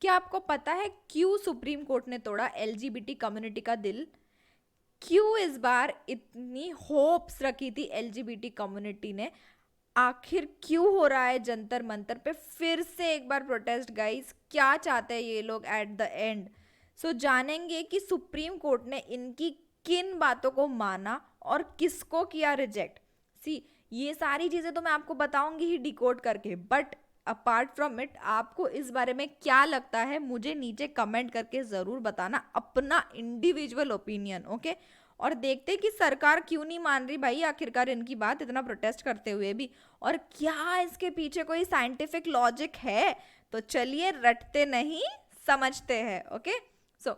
क्या आपको पता है क्यों सुप्रीम कोर्ट ने तोड़ा एलजीबीटी कम्युनिटी का दिल? क्यों इस बार इतनी होप्स रखी थी एलजीबीटी कम्युनिटी ने? आखिर क्यों हो रहा है जंतर मंतर पे फिर से एक बार प्रोटेस्ट? गाइस, क्या चाहते हैं ये लोग एट द एंड? सो जानेंगे कि सुप्रीम कोर्ट ने इनकी किन बातों को माना और किसको किया रिजेक्ट। सी, ये सारी चीजें तो मैं आपको बताऊंगी ही डिकोड करके, बट अपार्ट फ्रॉम इट आपको इस बारे में क्या लगता है मुझे नीचे कमेंट करके जरूर बताना, अपना इंडिविजुअल ओपिनियन, ओके? और देखते कि सरकार क्यों नहीं मान रही भाई आखिरकार इनकी बात, इतना प्रोटेस्ट करते हुए भी, और क्या इसके पीछे कोई साइंटिफिक लॉजिक है? तो चलिए रटते नहीं, समझते हैं, ओके? सो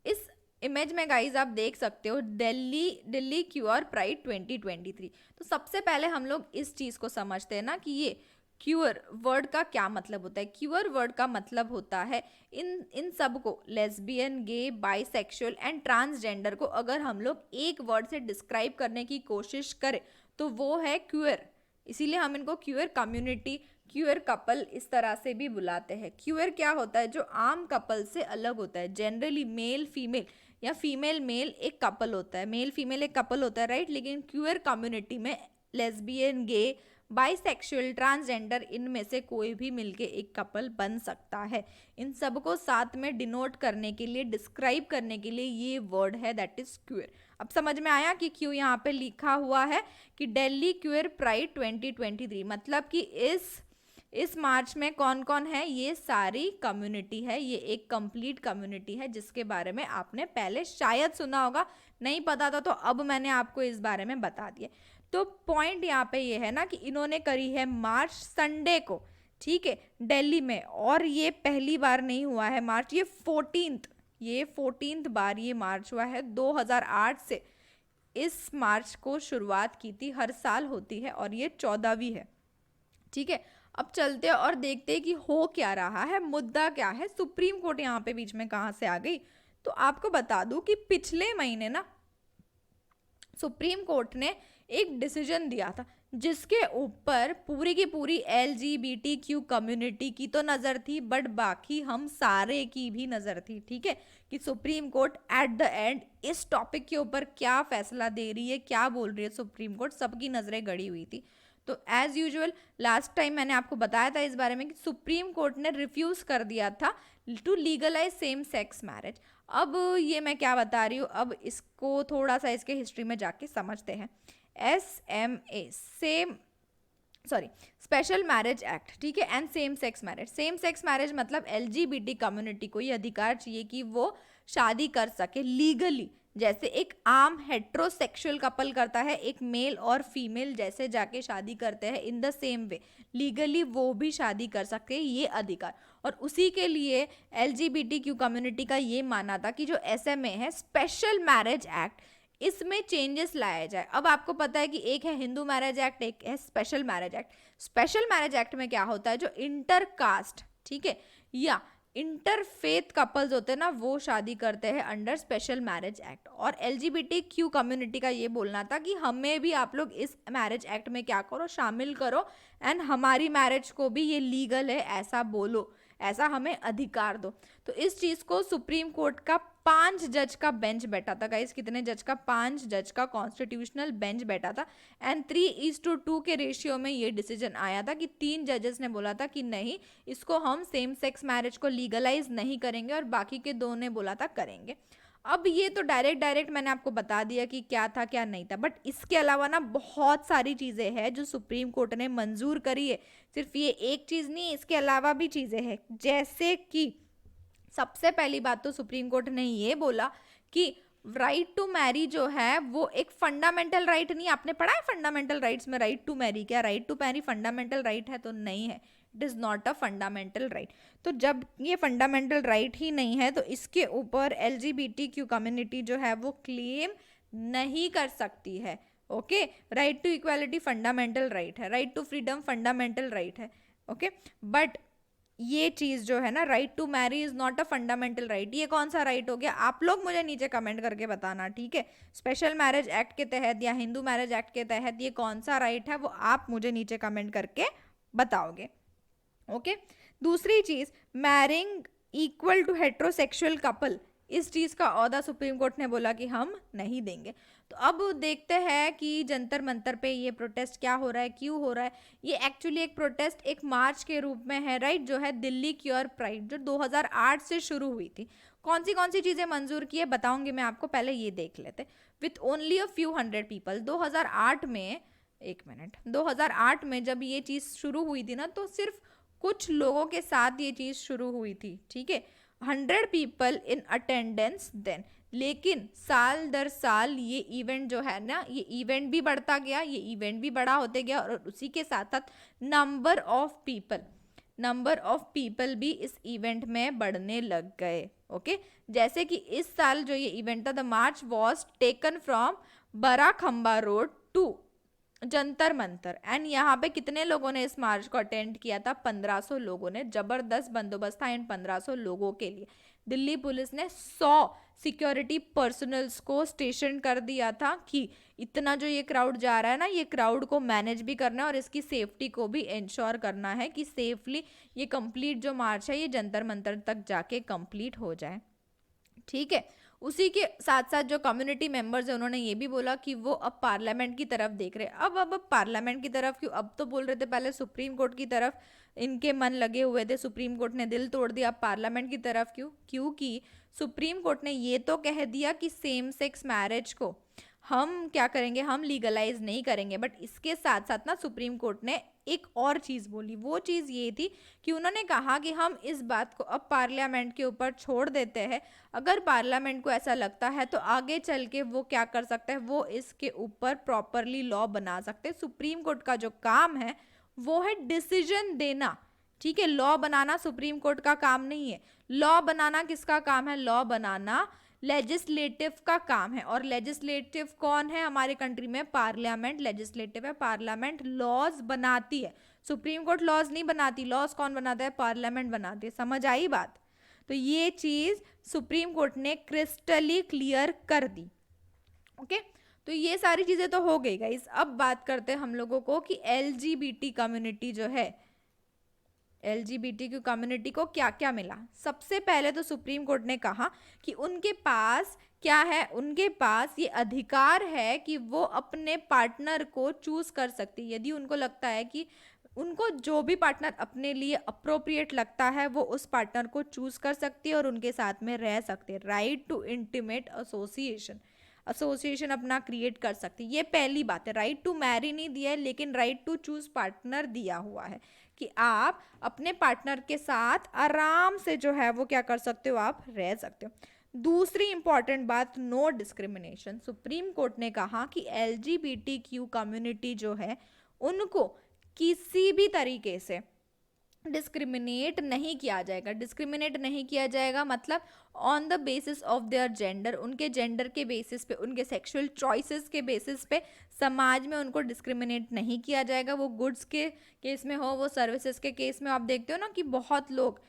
इस इमेज में गाइज आप देख सकते हो दिल्ली क्यूअर प्राइड 2023। तो सबसे पहले हम लोग इस चीज को समझते हैं ना कि ये क्यूअर वर्ड का क्या मतलब होता है। क्यूअर वर्ड का मतलब होता है इन सब को, lesbian, gay, bisexual and transgender को अगर हम लोग एक वर्ड से डिस्क्राइब करने की कोशिश करें तो वो है क्यूअर। इसीलिए हम इनको क्यूअर कम्युनिटी, क्यूअर कपल इस तरह से भी बुलाते हैं। क्यूअर क्या होता है? जो आम कपल से अलग होता है। जनरली मेल फीमेल या फीमेल मेल एक कपल होता है, मेल फीमेल एक कपल होता है, राइट? लेकिन क्यूअर कम्युनिटी में लेस्बियन, गे, बाइसेक्सुअल, ट्रांसजेंडर, इनमें से कोई भी मिलके एक कपल बन सकता है। इन सबको साथ में डिनोट करने के लिए, डिस्क्राइब करने के लिए ये वर्ड है, दैट इज क्यूअर। अब समझ में आया कि क्यों यहाँ पे लिखा हुआ है कि दिल्ली क्यूअर प्राइड 2023, मतलब कि इस मार्च में कौन कौन है? ये सारी कम्युनिटी है, ये एक कंप्लीट कम्युनिटी है जिसके बारे में आपने पहले शायद सुना होगा, नहीं पता था तो अब मैंने आपको इस बारे में बता दिया। तो पॉइंट यहाँ पे ये है ना कि इन्होंने करी है मार्च संडे को, ठीक है, दिल्ली में, और ये पहली बार नहीं हुआ है मार्च, ये 14th बार ये मार्च हुआ है 2008 से। इस मार्च को शुरुआत की थी, हर साल होती है और ये 14वीं है, ठीक है। अब चलते हैं और देखते हैं कि हो क्या रहा है, मुद्दा क्या है, सुप्रीम कोर्ट यहाँ पे बीच में कहाँ से आ गई। तो आपको बता दूं कि पिछले महीने ना सुप्रीम कोर्ट ने एक डिसीजन दिया था जिसके ऊपर पूरी की पूरी LGBTQ कम्युनिटी की तो नजर थी, बट बाकी हम सारे की भी नजर थी, ठीक है, कि supreme court at the end इस टॉपिक के ऊपर क्या फैसला दे रही है, क्या बोल रही है सुप्रीम कोर्ट, सबकी नजरें गड़ी हुई थी। तो एज यूजुअल लास्ट टाइम मैंने आपको बताया था इस बारे में कि सुप्रीम कोर्ट ने रिफ्यूज कर दिया था to legalise same sex marriage. अब ये मैं क्या बता रही हूँ, अब इसको थोड़ा सा इसके हिस्ट्री में जाके समझते हैं। SMA स्पेशल मैरिज एक्ट, ठीक है, एंड सेम सेक्स मैरिज मतलब LGBT कम्युनिटी को ये अधिकार चाहिए कि वो शादी कर सके लीगली, जैसे एक आम हेट्रोसेक्सुअल कपल करता है, एक मेल और फीमेल जैसे जाके शादी करते हैं, in the same way legally वो भी शादी कर सकते हैं, ये अधिकार। और उसी के लिए LGBTQ कम्युनिटी का ये मानना था कि जो SMA है, स्पेशल मैरिज एक्ट, इसमें चेंजेस लाया जाए। अब आपको पता है कि एक है हिंदू मैरिज एक्ट, एक है special marriage act. Special marriage act में क्या होता है, जो इंटरकास्ट, ठीक है, या इंटरफेथ कपल्स होते हैं ना, वो शादी करते हैं अंडर स्पेशल मैरिज एक्ट। और LGBTQ कम्युनिटी का ये बोलना था कि हमें भी आप लोग इस मैरिज एक्ट में क्या करो, शामिल करो, एंड हमारी मैरिज को भी ये लीगल है ऐसा बोलो, ऐसा हमें अधिकार दो। तो इस चीज को सुप्रीम कोर्ट का 5 जज का बेंच बैठा था। गाइस, कितने जज का? 5 जज का कॉन्स्टिट्यूशनल बेंच बैठा था, एंड 3:2 के रेशियो में ये डिसीजन आया था कि 3 जजेस ने बोला था कि नहीं, इसको हम सेम सेक्स मैरिज को लीगलाइज नहीं करेंगे, और बाकी के 2 ने बोला था करेंगे। अब ये तो डायरेक्ट मैंने आपको बता दिया कि क्या था क्या नहीं था, बट इसके अलावा ना बहुत सारी चीजें हैं जो सुप्रीम कोर्ट ने मंजूर करी है। सिर्फ ये एक चीज नहीं, इसके अलावा भी चीजें हैं, जैसे कि सबसे पहली बात तो सुप्रीम कोर्ट ने ये बोला कि राइट टू मैरी जो है वो एक फंडामेंटल राइट नहीं। आपने पढ़ा है फंडामेंटल राइट्स में राइट टू मैरी? क्या right to marry fundamental right है? तो नहीं है, it is not a fundamental right. तो जब ये फंडामेंटल राइट ही नहीं है तो इसके ऊपर LGBTQ कम्युनिटी जो है वो क्लेम नहीं कर सकती है, okay? Right to equality fundamental right है, right to freedom fundamental right है, ओके, बट ये चीज जो है ना, right to marry is not a fundamental right. ये कौन सा राइट हो गया? आप लोग मुझे नीचे कमेंट करके बताना, ठीक है? स्पेशल मैरिज एक्ट के तहत या हिंदू मैरिज एक्ट के तहत ये कौन सा राइट है, वो आप मुझे नीचे कमेंट करके बताओगे, ओके? दूसरी चीज, marrying equal to heterosexual couple, इस चीज का ओहदा सुप्रीम कोर्ट ने बोला कि हम नहीं देंगे। तो अब देखते हैं कि जंतर मंतर पे ये प्रोटेस्ट क्या हो रहा है, क्यों हो रहा है। ये एक्चुअली एक प्रोटेस्ट एक मार्च के रूप में है, राइट, जो है दिल्ली क्योर प्राइड, जो 2008 से शुरू हुई थी। कौन सी चीजें मंजूर की है बताऊंगी मैं आपको, पहले ये देख लेते। With only a few hundred people, 2008 में, एक मिनट, 2008 में जब ये चीज शुरू हुई थी ना, तो सिर्फ कुछ लोगों के साथ ये चीज शुरू हुई थी, ठीक है, 100 पीपल इन अटेंडेंस देन। लेकिन साल दर साल ये इवेंट जो है ना, ये इवेंट भी बढ़ता गया, ये इवेंट भी बड़ा होते गया, और उसी के साथ साथ नंबर ऑफ पीपल भी इस इवेंट में बढ़ने लग गए। ओके, जैसे कि इस साल जो ये इवेंट था, the march was taken from Barakhamba road to Jantar Mantar, and यहाँ पे कितने लोगों ने इस मार्च को अटेंड किया था? 1500 लोगों ने। जबरदस्त बंदोबस्त था इन 1500 लोगों के लिए। दिल्ली पुलिस ने 100 सिक्योरिटी पर्सनल्स को स्टेशन कर दिया था कि इतना जो ये क्राउड जा रहा है ना, ये क्राउड को मैनेज भी करना है और इसकी सेफ्टी को भी इंश्योर करना है कि सेफली ये कंप्लीट जो मार्च है ये जंतर मंतर तक जाके कंप्लीट हो जाए, ठीक है। उसी के साथ साथ जो कम्युनिटी मेंबर्स है उन्होंने ये भी बोला कि वो अब पार्लियामेंट की तरफ देख रहे हैं। अब पार्लियामेंट की तरफ क्यों? अब तो बोल रहे थे पहले सुप्रीम कोर्ट की तरफ इनके मन लगे हुए थे, सुप्रीम कोर्ट ने दिल तोड़ दिया। अब पार्लियामेंट की तरफ क्यों? क्योंकि सुप्रीम कोर्ट ने ये तो कह दिया कि सेम सेक्स मैरिज को हम क्या करेंगे, हम लीगलाइज नहीं करेंगे, बट इसके साथ साथ ना सुप्रीम कोर्ट ने एक और चीज बोली। वो चीज ये थी कि उन्होंने कहा कि हम इस बात को अब पार्लियामेंट के ऊपर छोड़ देते हैं। अगर पार्लियामेंट को ऐसा लगता है तो आगे चल के वो क्या कर सकते हैं, वो इसके ऊपर प्रॉपरली लॉ बना सकते हैं। सुप्रीम कोर्ट का जो काम है वो है डिसीजन देना, ठीक है। लॉ बनाना सुप्रीम कोर्ट का काम नहीं है। लॉ बनाना किसका काम है? लॉ बनाना लेजिस्लेटिव का काम है। और लेजिस्लेटिव कौन है हमारे कंट्री में? पार्लियामेंट लेजिस्लेटिव है। पार्लियामेंट लॉज बनाती है, सुप्रीम कोर्ट लॉज नहीं बनाती। लॉज कौन बनाता है? पार्लियामेंट बनाती है। समझ आई बात? तो ये चीज सुप्रीम कोर्ट ने क्रिस्टली क्लियर कर दी। ओके, तो ये सारी चीजें तो हो गई गाइस। अब बात करते हैं हम लोगों को कि एलजीबीटी कम्युनिटी जो है, एलजीबीटीक्यू कम्युनिटी को क्या क्या मिला। सबसे पहले तो सुप्रीम कोर्ट ने कहा कि उनके पास क्या है, उनके पास ये अधिकार है कि वो अपने पार्टनर को चूज कर सकती है। यदि उनको लगता है कि उनको जो भी पार्टनर अपने लिए अप्रोप्रिएट लगता है वो उस पार्टनर को चूज कर सकती है और उनके साथ में रह सकते हैं। Right to intimate association, association अपना क्रिएट कर सकती है। ये पहली बात है। राइट टू मैरी नहीं दिया है, लेकिन राइट टू चूज पार्टनर दिया हुआ है कि आप अपने पार्टनर के साथ आराम से जो है वो क्या कर सकते हो, आप रह सकते हो। दूसरी इंपॉर्टेंट बात, नो डिस्क्रिमिनेशन। सुप्रीम कोर्ट ने कहा कि एलजीबीटीक्यू कम्युनिटी जो है उनको किसी भी तरीके से डिस्क्रिमिनेट नहीं किया जाएगा। डिस्क्रिमिनेट नहीं किया जाएगा मतलब on the basis of their gender, उनके जेंडर के बेसिस पे, उनके सेक्सुअल चॉइसेस के बेसिस पे समाज में उनको डिस्क्रिमिनेट नहीं किया जाएगा। वो गुड्स के केस में हो, वो सर्विसेज के केस में। आप देखते हो ना कि बहुत लोग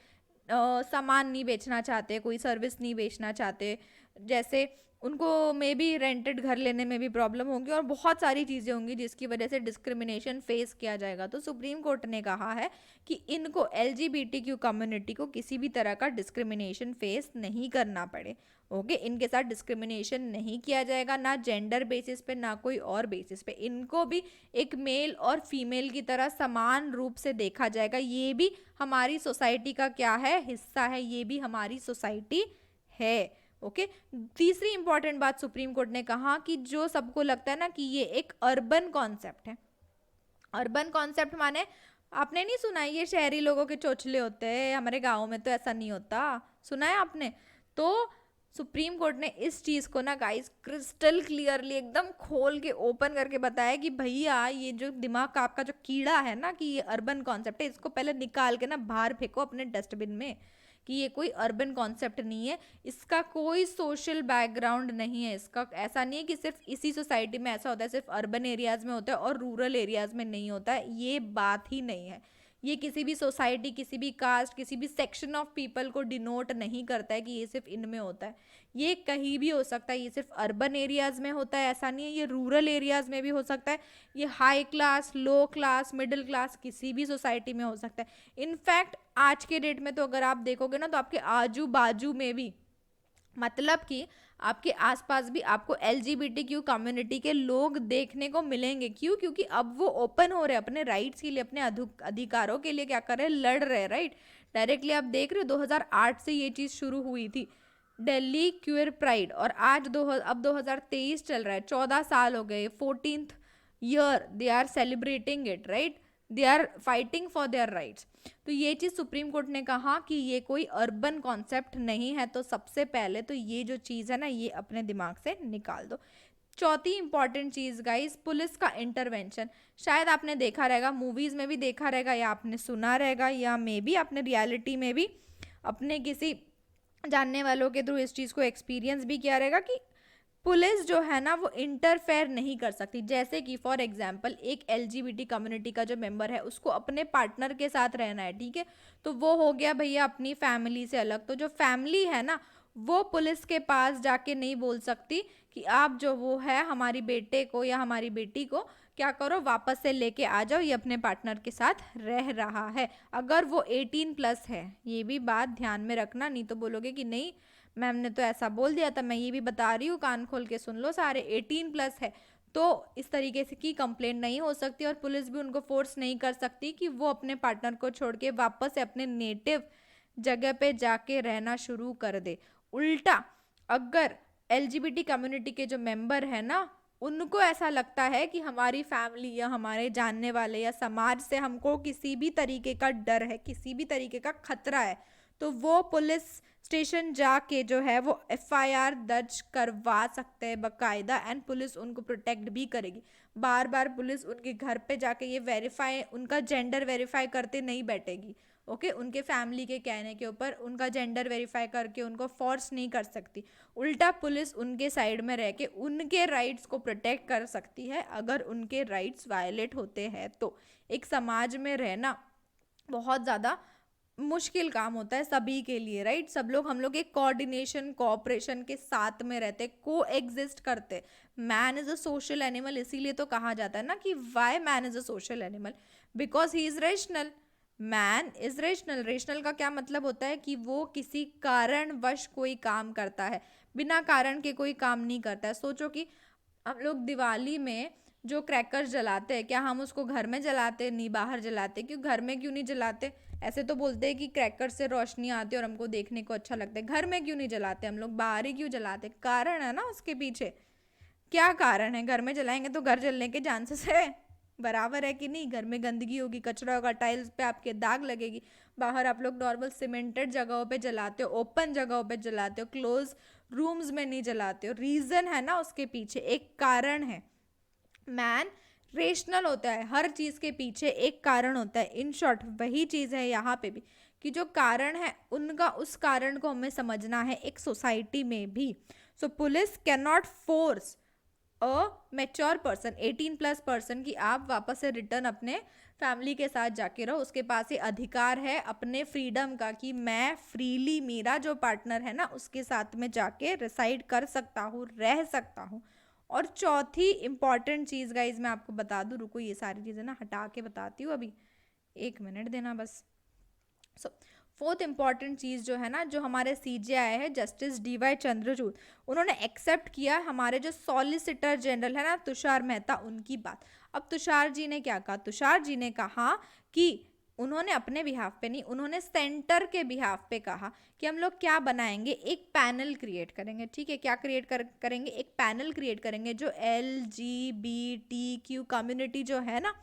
सामान नहीं बेचना चाहते, कोई सर्विस नहीं बेचना चाहते, जैसे उनको मे बी रेंटेड घर लेने में भी प्रॉब्लम होगी और बहुत सारी चीज़ें होंगी जिसकी वजह से डिस्क्रिमिनेशन फेस किया जाएगा। तो सुप्रीम कोर्ट ने कहा है कि इनको एलजीबीटीक्यू कम्युनिटी को किसी भी तरह का डिस्क्रिमिनेशन फेस नहीं करना पड़े। ओके, इनके साथ डिस्क्रिमिनेशन नहीं किया जाएगा, ना जेंडर बेसिस पे ना कोई और बेसिस पे। इनको भी एक मेल और फीमेल की तरह समान रूप से देखा जाएगा। ये भी हमारी सोसाइटी का क्या है, हिस्सा है, ये भी हमारी सोसाइटी है। ओके, तीसरी इंपॉर्टेंट बात सुप्रीम कोर्ट ने कहा कि जो सबको लगता है ना कि ये एक अर्बन कॉन्सेप्ट है। अर्बन कॉन्सेप्ट माने आपने नहीं सुना है ये शहरी लोगों के चोचले होते हैं, हमारे गाँव में तो ऐसा नहीं होता, सुना है आपने? तो सुप्रीम कोर्ट ने इस चीज को ना गाइस क्रिस्टल क्लियरली एकदम खोल के ओपन करके बताया कि भैया ये जो दिमाग का आपका जो कीड़ा है ना कि ये अर्बन कॉन्सेप्ट है, इसको पहले निकाल के ना बाहर फेंको अपने डस्टबिन में, कि ये कोई अर्बन कॉन्सेप्ट नहीं है, इसका कोई सोशल बैकग्राउंड नहीं है। इसका ऐसा नहीं है कि सिर्फ इसी सोसाइटी में ऐसा होता है, सिर्फ अर्बन एरियाज में होता है और रूरल एरियाज में नहीं होता है, ये बात ही नहीं है। ये किसी भी सोसाइटी, किसी भी कास्ट, किसी भी सेक्शन ऑफ पीपल को डिनोट नहीं करता है कि ये सिर्फ इनमें होता है। ये कहीं भी हो सकता है, ये सिर्फ अर्बन एरियाज में होता है ऐसा नहीं है, ये रूरल एरियाज में भी हो सकता है, ये हाई क्लास, लो क्लास, मिडिल क्लास, किसी भी सोसाइटी में हो सकता है। इनफैक्ट आज के डेट में तो अगर आप देखोगे ना तो आपके आजू बाजू में भी, मतलब कि आपके आसपास भी आपको LGBTQ कम्युनिटी के लोग देखने को मिलेंगे। क्यों? क्योंकि अब वो ओपन हो रहे हैं अपने राइट्स के लिए, अपने अधिकारों के लिए क्या कर रहे हैं, लड़ रहे हैं, राइट। डायरेक्टली आप देख रहे हो 2008 से ये चीज़ शुरू हुई थी, दिल्ली क्यूर प्राइड, और अब 2023 चल रहा है, 14 साल हो गए, 14th year they are celebrating it, right, they are fighting for their rights. तो ये चीज़ सुप्रीम कोर्ट ने कहा कि ये कोई अर्बन कॉन्सेप्ट नहीं है, तो सबसे पहले तो ये जो चीज़ है ना ये अपने दिमाग से निकाल दो। चौथी इंपॉर्टेंट चीज़ गाइस, पुलिस का इंटरवेंशन। शायद आपने देखा रहेगा, मूवीज़ में भी देखा रहेगा, या आपने सुना रहेगा, या मे बी आपने रियलिटी में भी अपने किसी जानने वालों के थ्रू इस चीज़ को एक्सपीरियंस भी किया रहेगा कि पुलिस जो है ना वो इंटरफेयर नहीं कर सकती। जैसे कि फॉर एग्जांपल एक LGBT कम्युनिटी का जो मेंबर है उसको अपने पार्टनर के साथ रहना है, ठीक है, तो वो हो गया भैया अपनी फैमिली से अलग। तो जो फैमिली है ना वो पुलिस के पास जाके नहीं बोल सकती कि आप जो वो है हमारी बेटे को या हमारी बेटी को क्या करो, वापस से लेके आ जाओ, ये अपने पार्टनर के साथ रह रहा है, अगर वो 18+ है। ये भी बात ध्यान में रखना, नहीं तो बोलोगे कि नहीं मैम ने तो ऐसा बोल दिया था, मैं ये भी बता रही हूँ, कान खोल के सुन लो सारे, 18+ है। तो इस तरीके से की कंप्लेंट नहीं हो सकती और पुलिस भी उनको फोर्स नहीं कर सकती कि वो अपने पार्टनर को छोड़ के वापस से अपने नेटिव जगह पे जाके रहना शुरू कर दे। उल्टा अगर LGBT कम्युनिटी के जो मेंबर है ना उनको ऐसा लगता है कि हमारी फैमिली या हमारे जानने वाले या समाज से हमको किसी भी तरीके का डर है, किसी भी तरीके का खतरा है, तो वो पुलिस स्टेशन जाके जो है वो FIR दर्ज करवा सकते हैं बकायदा, एंड पुलिस उनको प्रोटेक्ट भी करेगी। बार बार पुलिस उनके घर पे जाके ये वेरीफाई, उनका जेंडर वेरीफाई करते नहीं बैठेगी, ओके, उनके फैमिली के कहने के ऊपर उनका जेंडर वेरीफाई करके उनको फोर्स नहीं कर सकती। उल्टा पुलिस उनके साइड में रह के उनके राइट्स को प्रोटेक्ट कर सकती है अगर उनके राइट्स वायलेट होते हैं तो। एक समाज में रहना बहुत ज़्यादा मुश्किल काम होता है सभी के लिए, राइट। सब लोग, हम लोग एक कोऑर्डिनेशन कोऑपरेशन के साथ में रहते, को एग्जिस्ट करते। Man is a social animal, इसीलिए तो कहा जाता है ना कि Y man is a social animal, because he is rational. Man is rational. Rational का क्या मतलब होता है कि वो किसी कारणवश कोई काम करता है, बिना कारण के कोई काम नहीं करता है। सोचो कि हम लोग दिवाली में जो क्रैकर्स जलाते हैं, क्या हम उसको घर में जलाते? नहीं, बाहर जलाते। क्यों? घर में क्यों नहीं जलाते? ऐसे तो बोलते हैं कि क्रैकर से रोशनी आती है और हमको देखने को अच्छा लगता है, घर में क्यों नहीं जलाते हम लोग, बाहर ही क्यों जलाते? कारण है ना उसके पीछे। क्या कारण है? घर में जलाएंगे तो घर जलने के चांसेस है बराबर है कि नहीं? घर में गंदगी होगी, कचरा होगा, टाइल्स पे आपके दाग लगेगी। बाहर आप लोग नॉर्मल सीमेंटेड जगहों पे जलाते हो, ओपन जगहों पे जलाते हो, क्लोज रूम्स में नहीं जलाते हो। रीजन है ना उसके पीछे, एक कारण है। मैन रेशनल होता है, हर चीज के पीछे एक कारण होता है। इन शॉर्ट वही चीज है यहाँ पे भी कि जो कारण है उनका, उस कारण को हमें समझना है एक सोसाइटी में भी। So police can not force a mature person, 18+ person की आप वापस से रिटर्न अपने फैमिली के साथ जाके रहो। उसके पास ये अधिकार है अपने फ्रीडम का कि मैं फ्रीली, मेरा जो पार्टनर है ना उसके साथ में जाके रिसाइड कर सकता हूँ, रह सकता हूँ। और चौथी इंपॉर्टेंट चीज़ गाइज मैं आपको बता दूँ, रुको ये सारी चीज़ें ना हटा के बताती हूँ अभी, 1 मिनट देना बस। सो फोर्थ इंपॉर्टेंट चीज़ जो है ना, जो हमारे CJI है जस्टिस DY चंद्रचूड़, उन्होंने एक्सेप्ट किया हमारे जो सॉलिसिटर जनरल है ना तुषार मेहता, उनकी बात। अब तुषार जी ने क्या कहा? तुषार जी ने कहा कि उन्होंने अपने बिहाफ पे नहीं, उन्होंने सेंटर के बिहाफ पे कहा कि हम लोग क्या बनाएंगे, एक पैनल क्रिएट करेंगे, ठीक है। क्या क्रिएट करेंगे? एक पैनल क्रिएट करेंगे जो LGBTQ कम्युनिटी जो है ना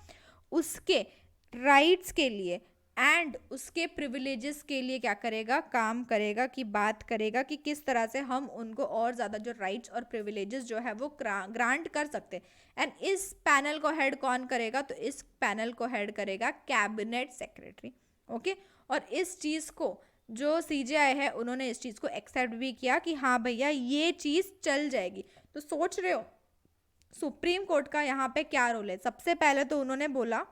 उसके राइट्स के लिए एंड उसके प्रिविलेजेस के लिए क्या करेगा, काम करेगा, कि बात करेगा कि किस तरह से हम उनको और ज़्यादा जो राइट्स और प्रिविलेजेस जो है वो ग्रांट कर सकते हैं। एंड इस पैनल को हेड कौन करेगा? तो इस पैनल को हेड करेगा कैबिनेट सेक्रेटरी, ओके। और इस चीज़ को जो CJI है उन्होंने इस चीज़ को एक्सेप्ट भी किया कि हाँ भैया ये चीज़ चल जाएगी। तो सोच रहे हो सुप्रीम कोर्ट का यहाँ पे क्या रोल है? सबसे पहले तो उन्होंने बोला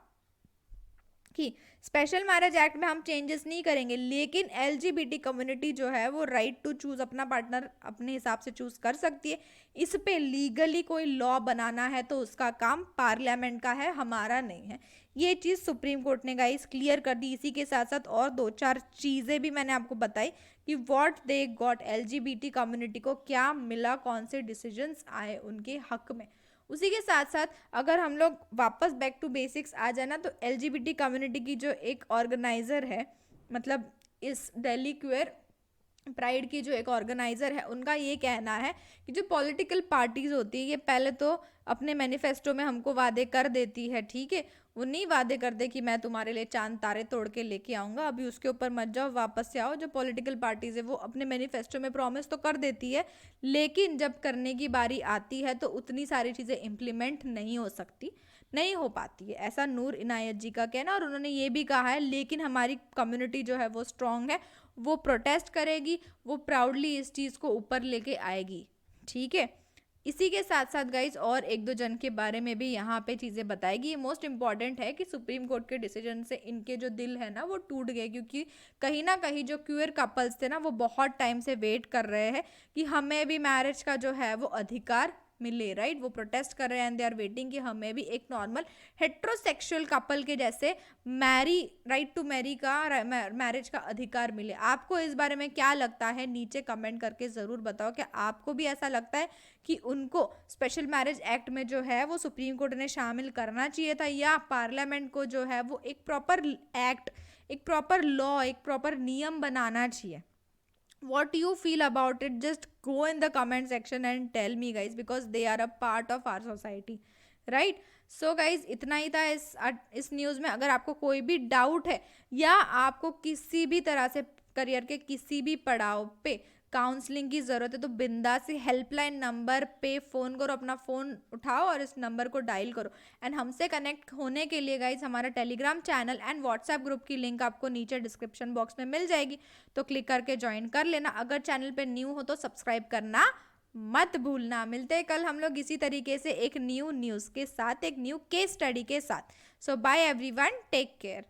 कि स्पेशल मैरिज एक्ट में हम चेंजेस नहीं करेंगे, लेकिन एलजीबीटी कम्युनिटी जो है वो राइट टू चूज अपना पार्टनर अपने हिसाब से चूज कर सकती है। इस पे लीगली कोई लॉ बनाना है तो उसका काम पार्लियामेंट का है, हमारा नहीं है। ये चीज़ सुप्रीम कोर्ट ने गाइस क्लियर कर दी। इसी के साथ साथ और 2-4 चीज़ें भी मैंने आपको बताई कि what they got, LGBT community को क्या मिला, कौन से डिसीजंस आए उनके हक में। उसी के साथ साथ अगर हम लोग वापस बैक टू बेसिक्स आ जाए ना, तो एलजीबीटी कम्युनिटी की जो एक ऑर्गेनाइजर है, मतलब इस दिल्ली क्वेयर प्राइड की जो एक ऑर्गेनाइजर है, उनका ये कहना है कि जो पॉलिटिकल पार्टीज होती है ये पहले तो अपने मैनिफेस्टो में हमको वादे कर देती है, ठीक है, वो नहीं वादे कर दे कि मैं तुम्हारे लिए चांद तारे तोड़ के लेके आऊंगा, अभी उसके ऊपर मत जाओ, वापस से आओ। जो पॉलिटिकल पार्टीज है वो अपने मैनिफेस्टो में प्रॉमिस तो कर देती है, लेकिन जब करने की बारी आती है तो उतनी सारी चीज़ें इम्प्लीमेंट नहीं हो सकती, नहीं हो पाती है, ऐसा नूर इनायत जी का कहना। और उन्होंने ये भी कहा है लेकिन हमारी कम्युनिटी जो है वो स्ट्रांग है, वो प्रोटेस्ट करेगी, वो प्राउडली इस चीज़ को ऊपर लेके आएगी, ठीक है। इसी के साथ साथ गाइज और एक दो जन के बारे में भी यहाँ पे चीज़ें बताएगी। ये मोस्ट इंपॉर्टेंट है कि सुप्रीम कोर्ट के डिसीजन से इनके जो दिल है ना वो टूट गए, क्योंकि कहीं ना कहीं जो क्यूअर कपल्स थे ना वो बहुत टाइम से वेट कर रहे हैं कि हमें भी मैरिज का जो है वो अधिकार मिले, राइट। वो प्रोटेस्ट कर रहे हैं एंड दे आर वेटिंग कि हमें भी एक नॉर्मल हेट्रोसेक्सुअल कपल के जैसे मैरी, राइट टू मैरी का, मैरिज का अधिकार मिले। आपको इस बारे में क्या लगता है, नीचे कमेंट करके ज़रूर बताओ। क्या आपको भी ऐसा लगता है कि उनको स्पेशल मैरिज एक्ट में जो है वो सुप्रीम कोर्ट ने शामिल करना चाहिए था, या पार्लियामेंट को जो है वो एक प्रॉपर एक्ट, एक प्रॉपर लॉ, एक प्रॉपर नियम बनाना चाहिए? what you feel about it, just go in the comment section and tell me guys, because they are a part of our society, right? so guys इतना ही था इस news में। अगर आपको कोई भी डाउट है या आपको किसी भी तरह से करियर के किसी भी पड़ाव पे काउंसलिंग की ज़रूरत है तो बिंदास से हेल्पलाइन नंबर पे फ़ोन करो, अपना फ़ोन उठाओ और इस नंबर को डायल करो। एंड हमसे कनेक्ट होने के लिए गाइज हमारा Telegram channel and WhatsApp group की लिंक आपको नीचे डिस्क्रिप्शन बॉक्स में मिल जाएगी, तो क्लिक करके ज्वाइन कर लेना। अगर चैनल पे न्यू हो तो सब्सक्राइब करना मत भूलना। मिलते हैं कल हम लोग इसी तरीके से एक न्यू न्यूज़ के साथ, एक न्यू केस स्टडी के साथ। सो बाय एवरीवन, टेक केयर।